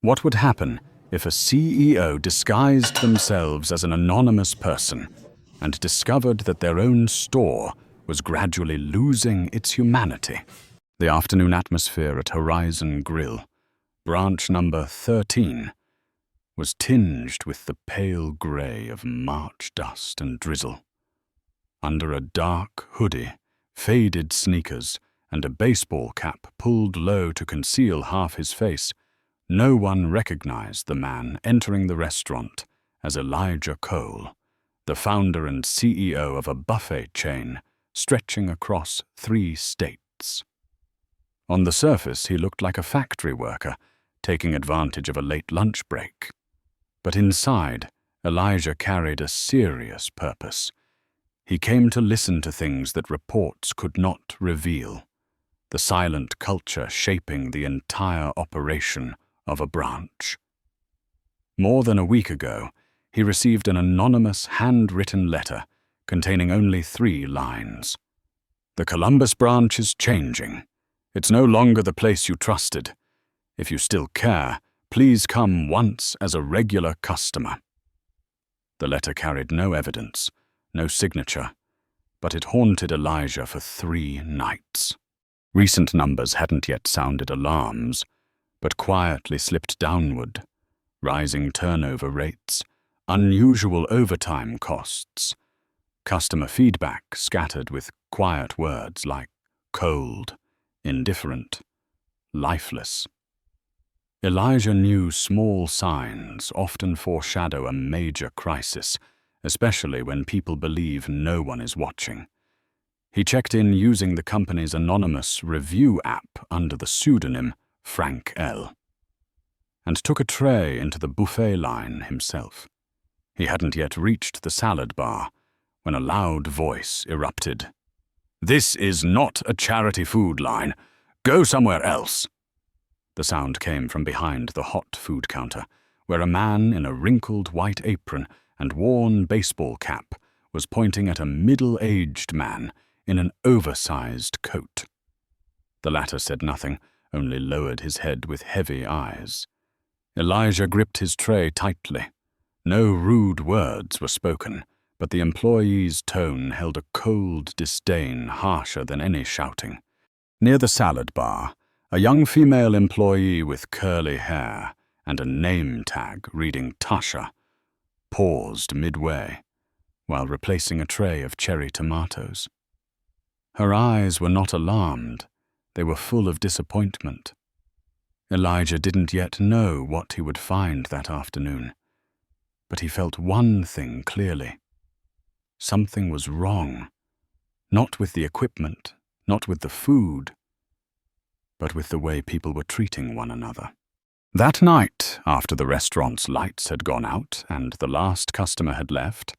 What would happen if a CEO disguised themselves as an anonymous person and discovered that their own store was gradually losing its humanity? The afternoon atmosphere at Horizon Grill, branch number 13, was tinged with the pale grey of March dust and drizzle. Under a dark hoodie, faded sneakers, and a baseball cap pulled low to conceal half his face, no one recognized the man entering the restaurant as Elijah Cole, the founder and CEO of a buffet chain stretching across 3 states. On the surface, he looked like a factory worker taking advantage of a late lunch break. But inside, Elijah carried a serious purpose. He came to listen to things that reports could not reveal, the silent culture shaping the entire operation of a branch. More than a week ago, he received an anonymous handwritten letter containing only 3 lines. "The Columbus branch is changing. It's no longer the place you trusted. If you still care, please come once as a regular customer." The letter carried no evidence, no signature, but it haunted Elijah for 3 nights. Recent numbers hadn't yet sounded alarms, but quietly slipped downward. Rising turnover rates, unusual overtime costs, customer feedback scattered with quiet words like cold, indifferent, lifeless. Elijah knew small signs often foreshadow a major crisis, especially when people believe no one is watching. He checked in using the company's anonymous review app under the pseudonym Frank L., and took a tray into the buffet line himself. He hadn't yet reached the salad bar when a loud voice erupted. "This is not a charity food line. Go somewhere else." The sound came from behind the hot food counter, where a man in a wrinkled white apron and worn baseball cap was pointing at a middle-aged man in an oversized coat. The latter said nothing, only lowered his head with heavy eyes. Elijah gripped his tray tightly. No rude words were spoken, but the employee's tone held a cold disdain harsher than any shouting. Near the salad bar, a young female employee with curly hair and a name tag reading Tasha paused midway while replacing a tray of cherry tomatoes. Her eyes were not alarmed, they were full of disappointment. Elijah didn't yet know what he would find that afternoon, but he felt one thing clearly. Something was wrong, not with the equipment, not with the food, but with the way people were treating one another. That night, after the restaurant's lights had gone out and the last customer had left,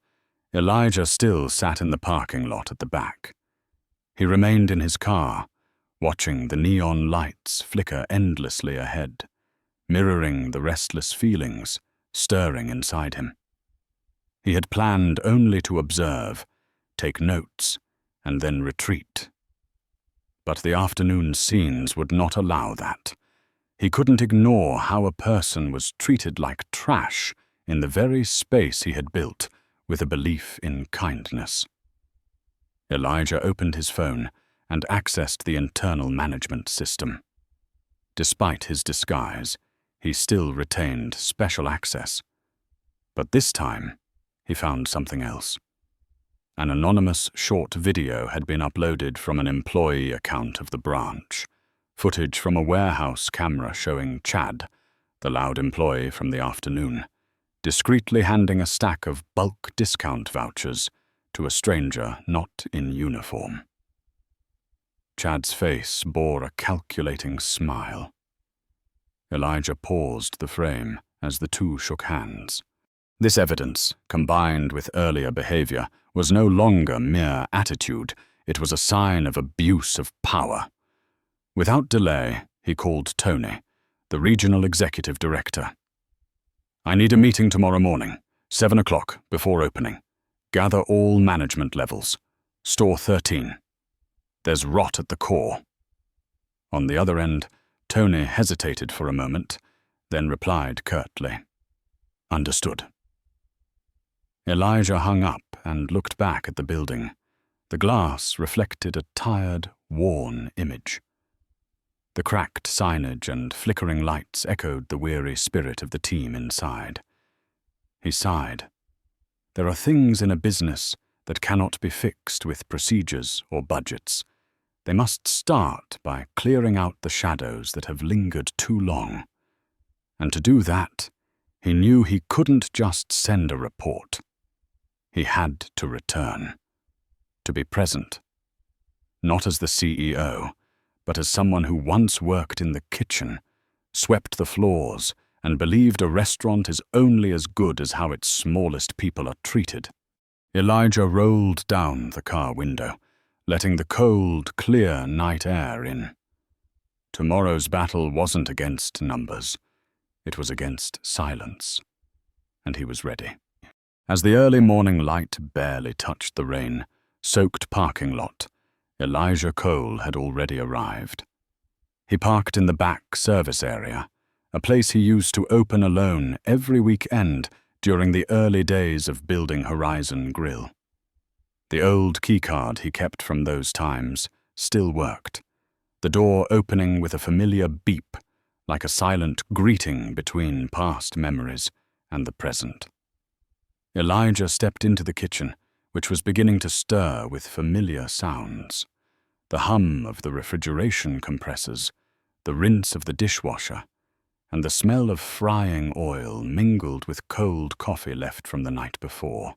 Elijah still sat in the parking lot at the back. He remained in his car, watching the neon lights flicker endlessly ahead, mirroring the restless feelings stirring inside him. He had planned only to observe, take notes, and then retreat. But the afternoon scenes would not allow that. He couldn't ignore how a person was treated like trash in the very space he had built with a belief in kindness. Elijah opened his phone and accessed the internal management system. Despite his disguise, he still retained special access. But this time, he found something else. An anonymous short video had been uploaded from an employee account of the branch, footage from a warehouse camera showing Chad, the loud employee from the afternoon, discreetly handing a stack of bulk discount vouchers to a stranger not in uniform. Chad's face bore a calculating smile. Elijah paused the frame as the two shook hands. This evidence, combined with earlier behavior, was no longer mere attitude, it was a sign of abuse of power. Without delay, he called Tony, the regional executive director. "I need a meeting tomorrow morning, 7 o'clock, before opening. Gather all management levels. Store 13. There's rot at the core." On the other end, Tony hesitated for a moment, then replied curtly, "Understood." Elijah hung up and looked back at the building. The glass reflected a tired, worn image. The cracked signage and flickering lights echoed the weary spirit of the team inside. He sighed. There are things in a business that cannot be fixed with procedures or budgets. They must start by clearing out the shadows that have lingered too long. And to do that, he knew he couldn't just send a report. He had to return, to be present, not as the CEO, but as someone who once worked in the kitchen, swept the floors, and believed a restaurant is only as good as how its smallest people are treated. Elijah rolled down the car window, letting the cold, clear night air in. Tomorrow's battle wasn't against numbers. It was against silence. And he was ready. As the early morning light barely touched the rain-soaked parking lot, Elijah Cole had already arrived. He parked in the back service area, a place he used to open alone every weekend during the early days of building Horizon Grill. The old keycard he kept from those times still worked, the door opening with a familiar beep, like a silent greeting between past memories and the present. Elijah stepped into the kitchen, which was beginning to stir with familiar sounds. The hum of the refrigeration compressors, the rinse of the dishwasher, and the smell of frying oil mingled with cold coffee left from the night before.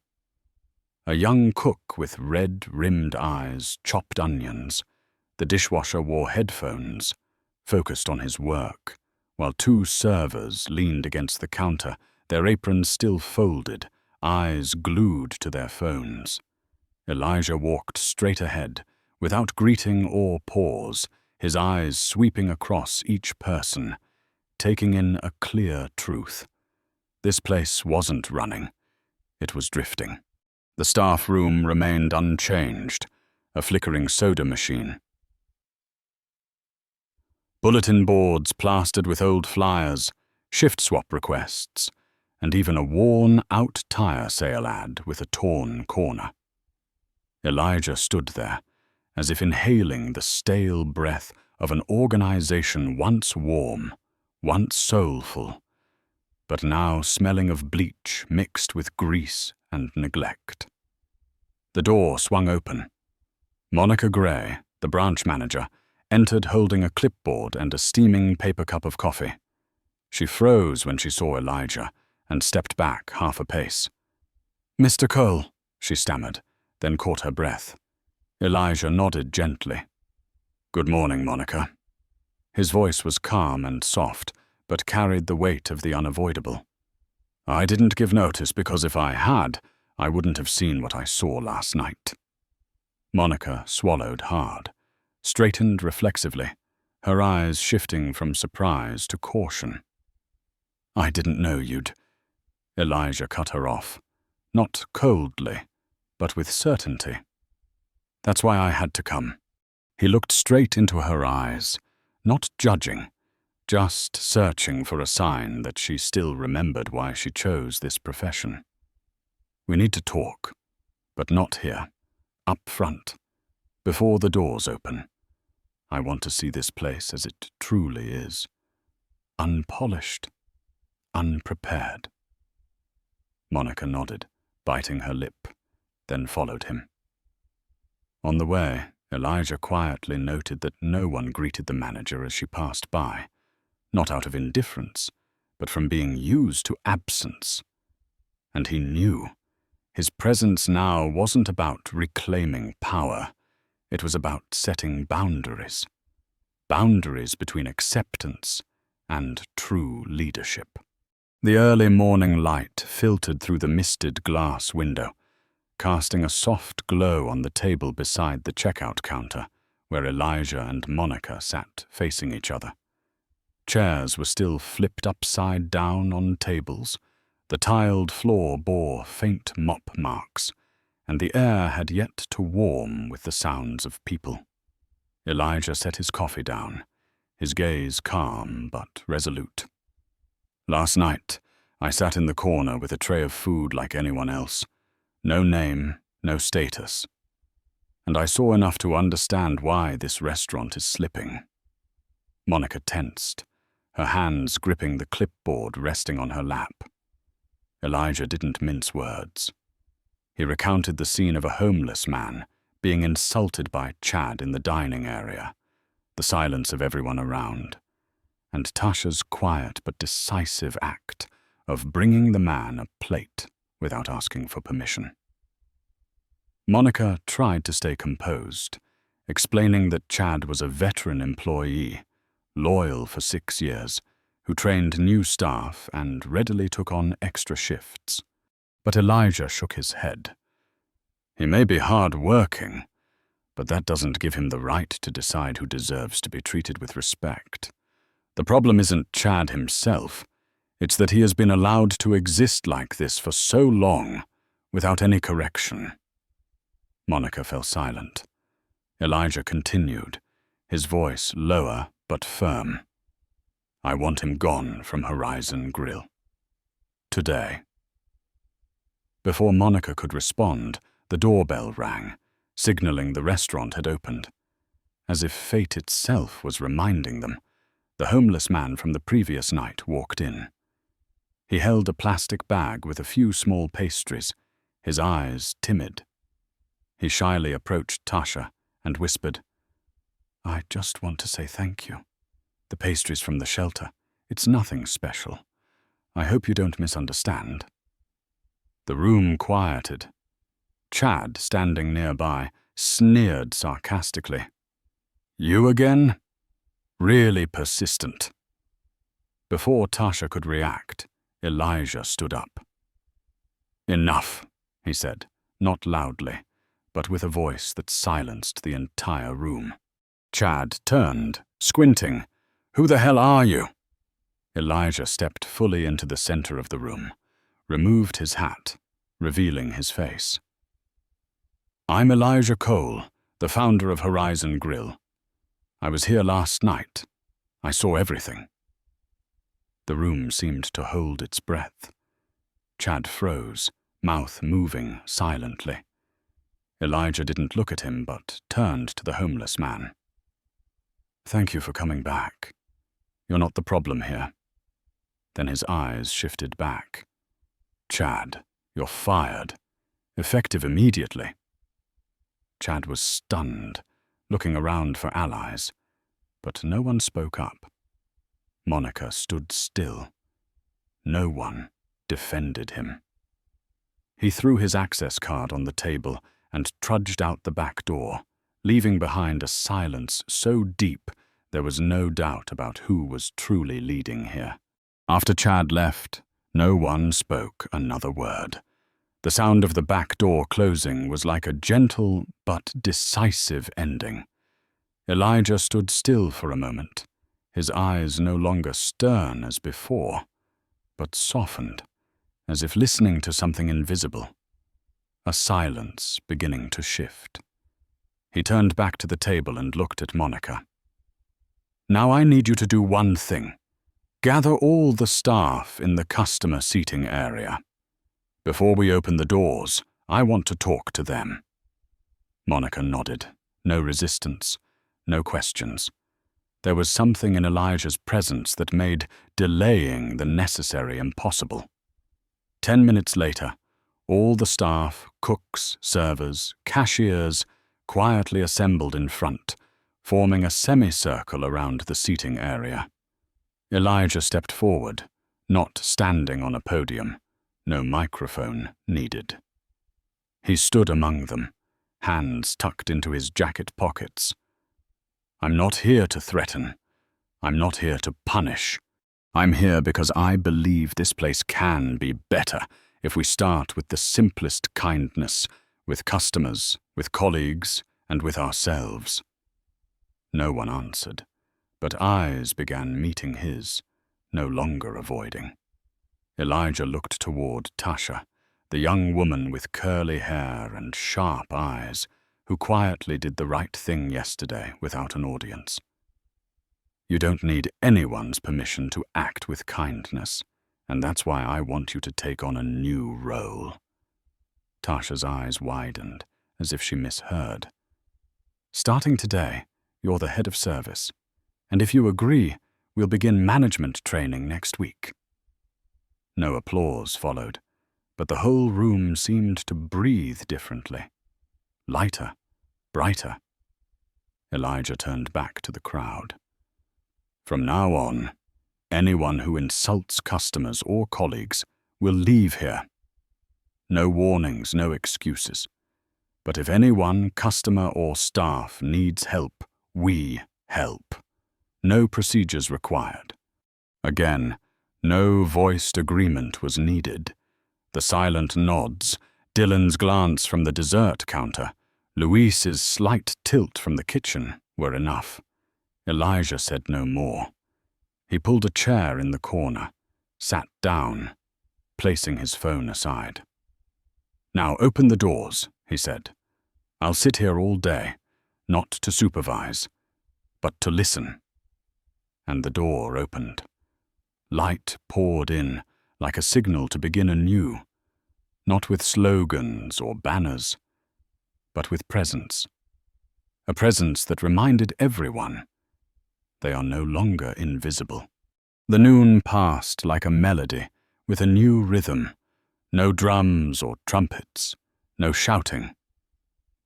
A young cook with red-rimmed eyes chopped onions. The dishwasher wore headphones, focused on his work, while two servers leaned against the counter, their aprons still folded, eyes glued to their phones. Elijah walked straight ahead, without greeting or pause, his eyes sweeping across each person, taking in a clear truth. This place wasn't running. It was drifting. The staff room remained unchanged, a flickering soda machine. Bulletin boards plastered with old flyers, shift swap requests, and even a worn-out tire sale ad with a torn corner. Elijah stood there, as if inhaling the stale breath of an organization once warm, once soulful, but now smelling of bleach mixed with grease and neglect. The door swung open. Monica Gray, the branch manager, entered holding a clipboard and a steaming paper cup of coffee. She froze when she saw Elijah and stepped back half a pace. "Mr. Cole," she stammered, then caught her breath. Elijah nodded gently. "Good morning, Monica." His voice was calm and soft, but carried the weight of the unavoidable. "I didn't give notice because if I had, I wouldn't have seen what I saw last night." Monica swallowed hard, straightened reflexively, her eyes shifting from surprise to caution. "I didn't know you'd—" Elijah cut her off, not coldly, but with certainty. "That's why I had to come." He looked straight into her eyes, not judging, just searching for a sign that she still remembered why she chose this profession. "We need to talk, but not here, up front, before the doors open. I want to see this place as it truly is, unpolished, unprepared." Monica nodded, biting her lip, then followed him. On the way, Elijah quietly noted that no one greeted the manager as she passed by, not out of indifference, but from being used to absence. And he knew his presence now wasn't about reclaiming power. It was about setting boundaries. Boundaries between acceptance and true leadership. The early morning light filtered through the misted glass window, casting a soft glow on the table beside the checkout counter, where Elijah and Monica sat facing each other. Chairs were still flipped upside down on tables. The tiled floor bore faint mop marks, and the air had yet to warm with the sounds of people. Elijah set his coffee down, his gaze calm but resolute. Last night, I sat in the corner with a tray of food like anyone else. No name, no status. And I saw enough to understand why this restaurant is slipping. Monica tensed, her hands gripping the clipboard resting on her lap. Elijah didn't mince words. He recounted the scene of a homeless man being insulted by Chad in the dining area, the silence of everyone around, and Tasha's quiet but decisive act of bringing the man a plate without asking for permission. Monica tried to stay composed, explaining that Chad was a veteran employee, loyal for 6 years, who trained new staff and readily took on extra shifts. But Elijah shook his head. He may be hard-working, but that doesn't give him the right to decide who deserves to be treated with respect. The problem isn't Chad himself. It's that he has been allowed to exist like this for so long, without any correction. Monica fell silent. Elijah continued, his voice lower but firm. I want him gone from Horizon Grill. Today. Before Monica could respond, the doorbell rang, signaling the restaurant had opened. As if fate itself was reminding them, the homeless man from the previous night walked in. He held a plastic bag with a few small pastries, his eyes timid. He shyly approached Tasha and whispered, I just want to say thank you. The pastries from the shelter, it's nothing special. I hope you don't misunderstand. The room quieted. Chad, standing nearby, sneered sarcastically. You again? Really persistent. Before Tasha could react, Elijah stood up. Enough, he said, not loudly, but with a voice that silenced the entire room. Chad turned, squinting. Who the hell are you? Elijah stepped fully into the center of the room, removed his hat, revealing his face. I'm Elijah Cole, the founder of Horizon Grill. I was here last night. I saw everything. The room seemed to hold its breath. Chad froze, mouth moving silently. Elijah didn't look at him but turned to the homeless man. Thank you for coming back. You're not the problem here. Then his eyes shifted back. Chad, you're fired. Effective immediately. Chad was stunned, looking around for allies, but no one spoke up. Monica stood still. No one defended him. He threw his access card on the table and trudged out the back door, leaving behind a silence so deep there was no doubt about who was truly leading here. After Chad left, no one spoke another word. The sound of the back door closing was like a gentle but decisive ending. Elijah stood still for a moment, his eyes no longer stern as before, but softened, as if listening to something invisible. A silence beginning to shift. He turned back to the table and looked at Monica. Now I need you to do one thing. Gather all the staff in the customer seating area. Before we open the doors, I want to talk to them. Monica nodded. No resistance, no questions. There was something in Elijah's presence that made delaying the necessary impossible. 10 minutes later, all the staff, cooks, servers, cashiers, quietly assembled in front, forming a semicircle around the seating area. Elijah stepped forward, not standing on a podium. No microphone needed. He stood among them, hands tucked into his jacket pockets. I'm not here to threaten. I'm not here to punish. I'm here because I believe this place can be better if we start with the simplest kindness, with customers, with colleagues, and with ourselves. No one answered, but eyes began meeting his, no longer avoiding. Elijah looked toward Tasha, the young woman with curly hair and sharp eyes, who quietly did the right thing yesterday without an audience. You don't need anyone's permission to act with kindness. And that's why I want you to take on a new role." Tasha's eyes widened, as if she misheard. "Starting today, you're the head of service. And if you agree, we'll begin management training next week." No applause followed, but the whole room seemed to breathe differently. Lighter, brighter. Elijah turned back to the crowd. "From now on, anyone who insults customers or colleagues will leave here. No warnings, no excuses. But if anyone, customer or staff, needs help, we help. No procedures required." Again, no voiced agreement was needed. The silent nods, Dylan's glance from the dessert counter, Luis's slight tilt from the kitchen were enough. Elijah said no more. He pulled a chair in the corner, sat down, placing his phone aside. "Now open the doors," he said. "I'll sit here all day, not to supervise, but to listen." And the door opened. Light poured in, like a signal to begin anew, not with slogans or banners, but with presence. A presence that reminded everyone they are no longer invisible. The noon passed like a melody, with a new rhythm. No drums or trumpets, no shouting.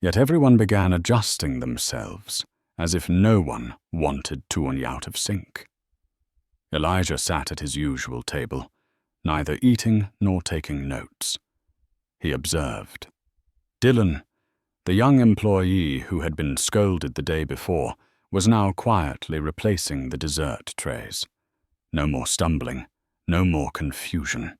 Yet everyone began adjusting themselves, as if no one wanted to be out of sync. Elijah sat at his usual table, neither eating nor taking notes. He observed. Dylan, the young employee who had been scolded the day before, was now quietly replacing the dessert trays. No more stumbling, no more confusion.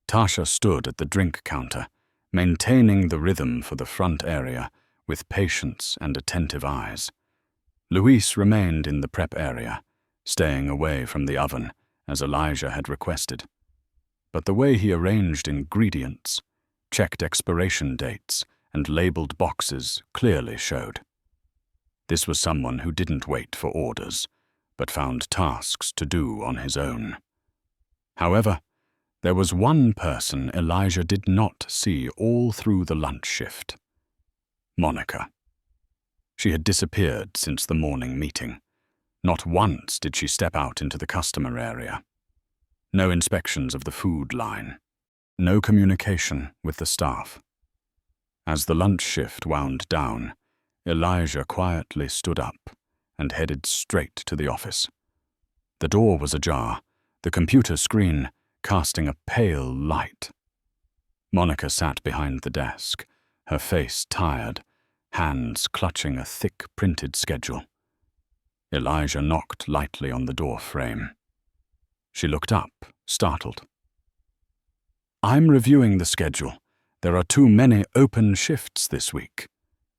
Tasha stood at the drink counter, maintaining the rhythm for the front area with patience and attentive eyes. Luis remained in the prep area, staying away from the oven, as Elijah had requested. But the way he arranged ingredients, checked expiration dates, and labeled boxes clearly showed. This was someone who didn't wait for orders, but found tasks to do on his own. However, there was one person Elijah did not see all through the lunch shift. Monica. She had disappeared since the morning meeting. Not once did she step out into the customer area. No inspections of the food line. No communication with the staff. As the lunch shift wound down, Elijah quietly stood up and headed straight to the office. The door was ajar, the computer screen casting a pale light. Monica sat behind the desk, her face tired, hands clutching a thick printed schedule. Elijah knocked lightly on the door frame. She looked up, startled. "I'm reviewing the schedule. There are too many open shifts this week."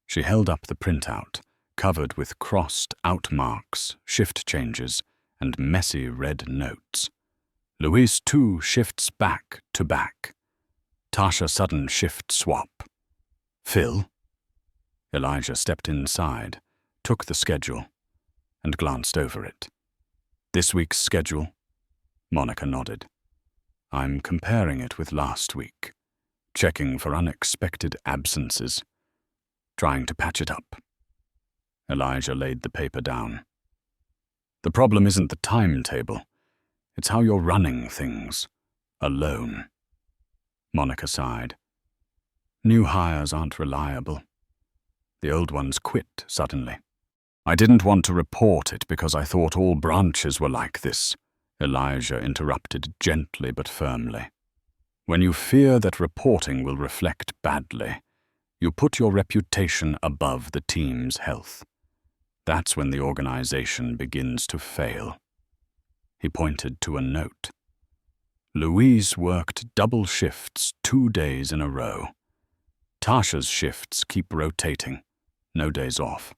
She held up the printout, covered with crossed out marks, shift changes, and messy red notes. Luis 2 shifts back to back. Tasha sudden shift swap. "Phil?" Elijah stepped inside, took the schedule, and glanced over it. "This week's schedule?" Monica nodded. "I'm comparing it with last week, checking for unexpected absences, trying to patch it up." Elijah laid the paper down. "The problem isn't the timetable. It's how you're running things, alone." Monica sighed. "New hires aren't reliable. The old ones quit suddenly." "I didn't want to report it because I thought all branches were like this," Elijah interrupted gently but firmly. "When you fear that reporting will reflect badly, you put your reputation above the team's health. That's when the organization begins to fail." He pointed to a note. "Louise worked double shifts 2 days in a row. Tasha's shifts keep rotating, no days off.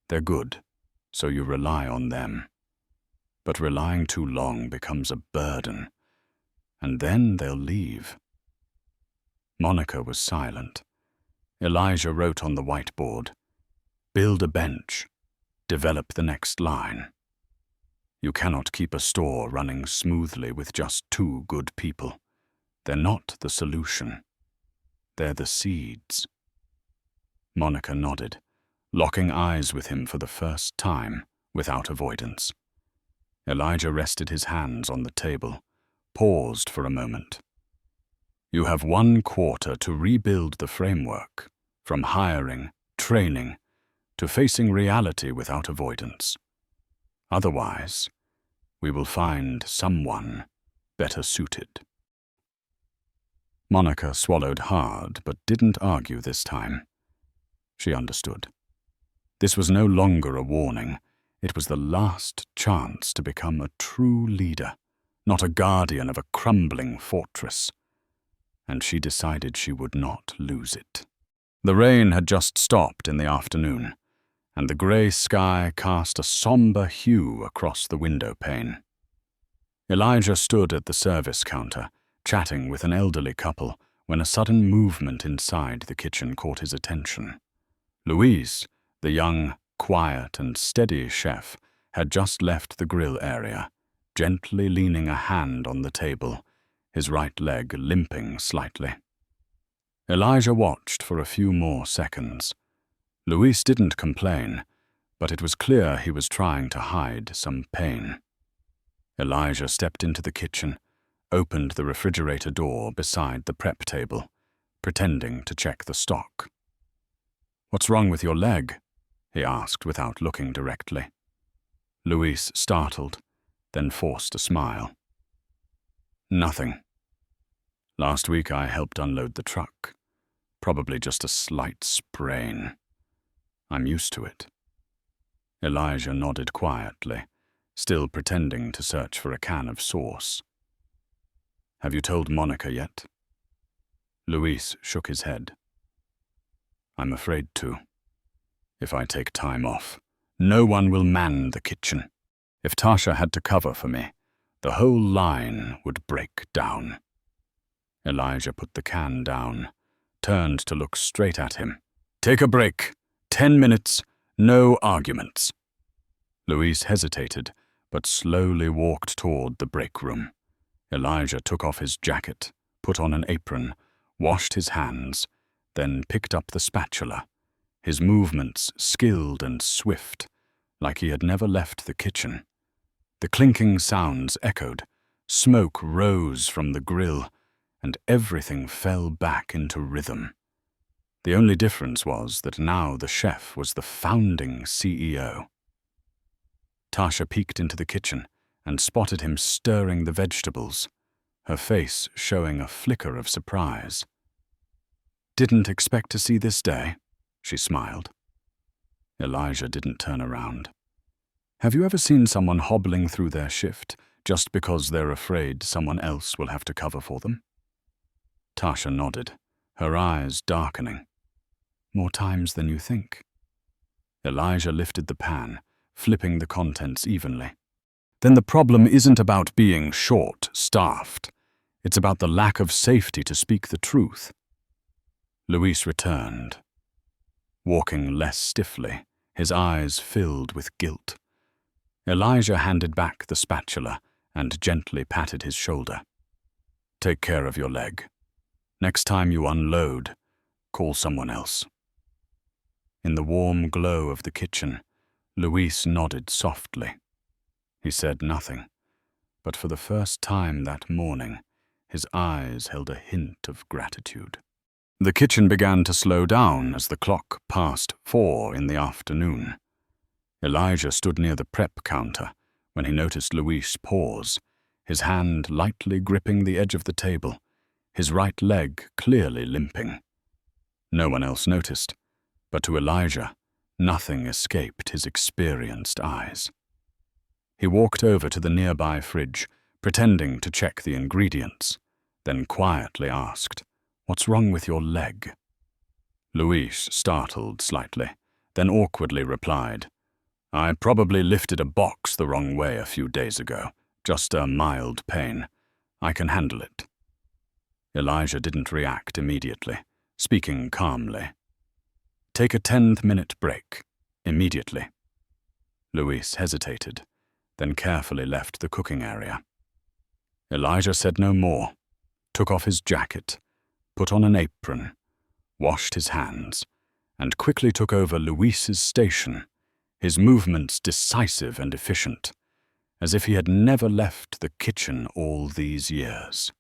They're good, so you rely on them. But relying too long becomes a burden, and then they'll leave." Monica was silent. Elijah wrote on the whiteboard, "Build a bench. Develop the next line." You cannot keep a store running smoothly with just two good people. They're not the solution. They're the seeds. Monica nodded, locking eyes with him for the first time, without avoidance. Elijah rested his hands on the table, paused for a moment. You have 1 quarter to rebuild the framework, from hiring, training, to facing reality without avoidance. Otherwise, we will find someone better suited. Monica swallowed hard, but didn't argue this time. She understood. This was no longer a warning. It was the last chance to become a true leader, not a guardian of a crumbling fortress. And she decided she would not lose it. The rain had just stopped in the afternoon, and the grey sky cast a somber hue across the window pane. Elijah stood at the service counter, chatting with an elderly couple, when a sudden movement inside the kitchen caught his attention. Louise, the young, quiet and steady chef, had just left the grill area, gently leaning a hand on the table, his right leg limping slightly. Elijah watched for a few more seconds. Louise didn't complain, but it was clear he was trying to hide some pain. Elijah stepped into the kitchen, opened the refrigerator door beside the prep table, pretending to check the stock. "What's wrong with your leg?" he asked without looking directly. Louise startled, then forced a smile. "Nothing. Last week I helped unload the truck. Probably just a slight sprain. I'm used to it." Elijah nodded quietly, still pretending to search for a can of sauce. "Have you told Monica yet?" Louise shook his head. "I'm afraid to. If I take time off, no one will man the kitchen. If Tasha had to cover for me, the whole line would break down." Elijah put the can down, turned to look straight at him. "Take a break. 10 minutes, no arguments." Louise hesitated, but slowly walked toward the break room. Elijah took off his jacket, put on an apron, washed his hands, then picked up the spatula, his movements skilled and swift, like he had never left the kitchen. The clinking sounds echoed, smoke rose from the grill, and everything fell back into rhythm. The only difference was that now the chef was the founding CEO. Tasha peeked into the kitchen and spotted him stirring the vegetables, her face showing a flicker of surprise. "Didn't expect to see this day," she smiled. Elijah didn't turn around. "Have you ever seen someone hobbling through their shift just because they're afraid someone else will have to cover for them?" Tasha nodded, her eyes darkening. "More times than you think." Elijah lifted the pan, flipping the contents evenly. "Then the problem isn't about being short-staffed. It's about the lack of safety to speak the truth." Luis returned, walking less stiffly, his eyes filled with guilt. Elijah handed back the spatula and gently patted his shoulder. "Take care of your leg. Next time you unload, call someone else." In the warm glow of the kitchen, Luis nodded softly. He said nothing, but for the first time that morning, his eyes held a hint of gratitude. The kitchen began to slow down as the clock passed 4 in the afternoon. Elijah stood near the prep counter when he noticed Luis pause, his hand lightly gripping the edge of the table, his right leg clearly limping. No one else noticed, but to Elijah, nothing escaped his experienced eyes. He walked over to the nearby fridge, pretending to check the ingredients, then quietly asked, "What's wrong with your leg?" Luis startled slightly, then awkwardly replied, "I probably lifted a box the wrong way a few days ago. Just a mild pain. I can handle it." Elijah didn't react immediately, speaking calmly. "Take a 10-minute break, immediately." Luis hesitated, then carefully left the cooking area. Elijah said no more, took off his jacket, put on an apron, washed his hands, and quickly took over Luis's station, his movements decisive and efficient, as if he had never left the kitchen all these years.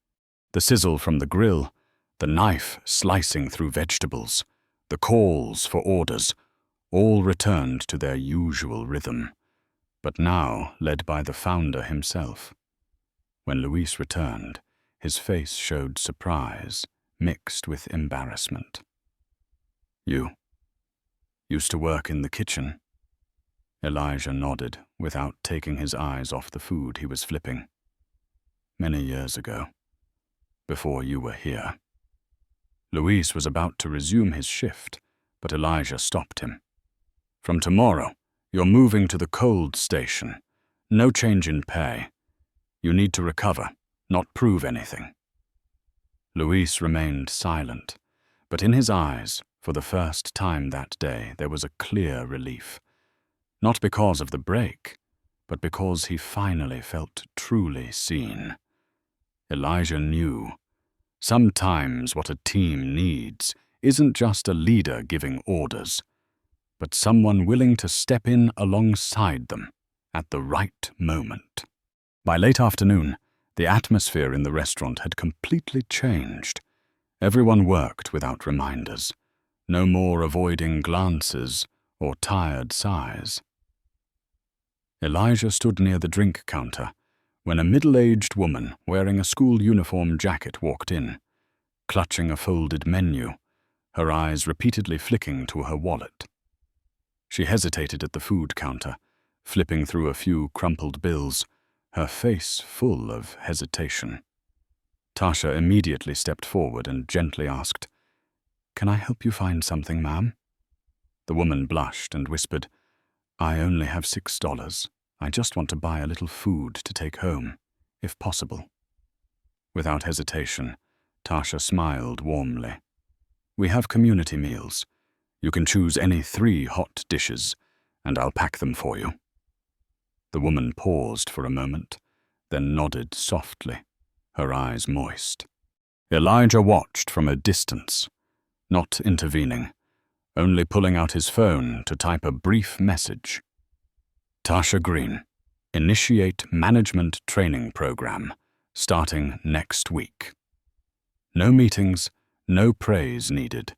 The sizzle from the grill, the knife slicing through vegetables, the calls for orders, all returned to their usual rhythm, but now led by the founder himself. When Luis returned, his face showed surprise, mixed with embarrassment. "You used to work in the kitchen?" Elijah nodded without taking his eyes off the food he was flipping. "Many years ago, before you were here." Luis was about to resume his shift, but Elijah stopped him. "From tomorrow, you're moving to the cold station. No change in pay. You need to recover, not prove anything." Luis remained silent, but in his eyes, for the first time that day, there was a clear relief. Not because of the break, but because he finally felt truly seen. Elijah knew. Sometimes what a team needs isn't just a leader giving orders, but someone willing to step in alongside them at the right moment. By late afternoon, the atmosphere in the restaurant had completely changed. Everyone worked without reminders, no more avoiding glances or tired sighs. Elijah stood near the drink counter when a middle-aged woman wearing a school uniform jacket walked in, clutching a folded menu, her eyes repeatedly flicking to her wallet. She hesitated at the food counter, flipping through a few crumpled bills, her face full of hesitation. Tasha immediately stepped forward and gently asked, "Can I help you find something, ma'am?" The woman blushed and whispered, "I only have $6. I just want to buy a little food to take home, if possible." Without hesitation, Tasha smiled warmly. "We have community meals. You can choose any 3 hot dishes, and I'll pack them for you." The woman paused for a moment, then nodded softly, her eyes moist. Elijah watched from a distance, not intervening, only pulling out his phone to type a brief message. "Tasha Green, initiate management training program, starting next week." No meetings, no praise needed.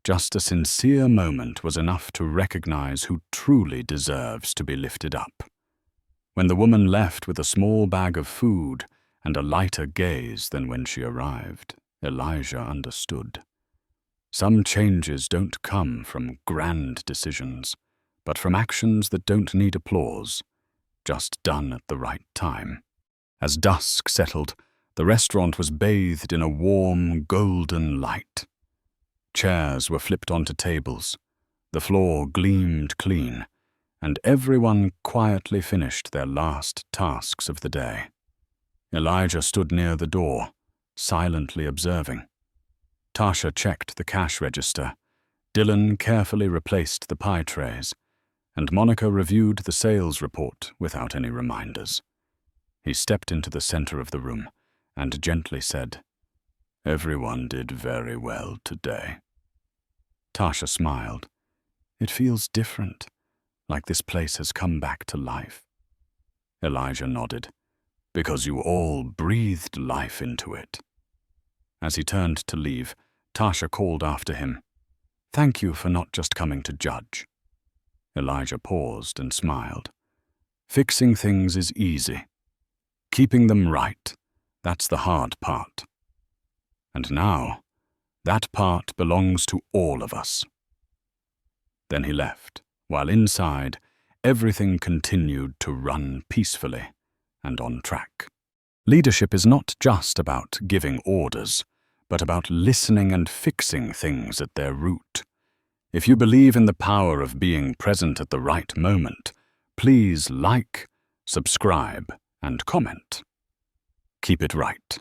Just a sincere moment was enough to recognize who truly deserves to be lifted up. When the woman left with a small bag of food and a lighter gaze than when she arrived, Elijah understood. Some changes don't come from grand decisions, but from actions that don't need applause, just done at the right time. As dusk settled, the restaurant was bathed in a warm, golden light. Chairs were flipped onto tables, the floor gleamed clean, and everyone quietly finished their last tasks of the day. Elijah stood near the door, silently observing. Tasha checked the cash register, Dylan carefully replaced the pie trays, and Monica reviewed the sales report without any reminders. He stepped into the center of the room and gently said, "Everyone did very well today." Tasha smiled. "It feels different, like this place has come back to life." Elijah nodded, "Because you all breathed life into it." As he turned to leave, Tasha called after him, "Thank you for not just coming to judge." Elijah paused and smiled. "Fixing things is easy. Keeping them right, that's the hard part. And now, that part belongs to all of us." Then he left, while inside, everything continued to run peacefully and on track. Leadership is not just about giving orders, but about listening and fixing things at their root. If you believe in the power of being present at the right moment, please like, subscribe, and comment. Keep it right.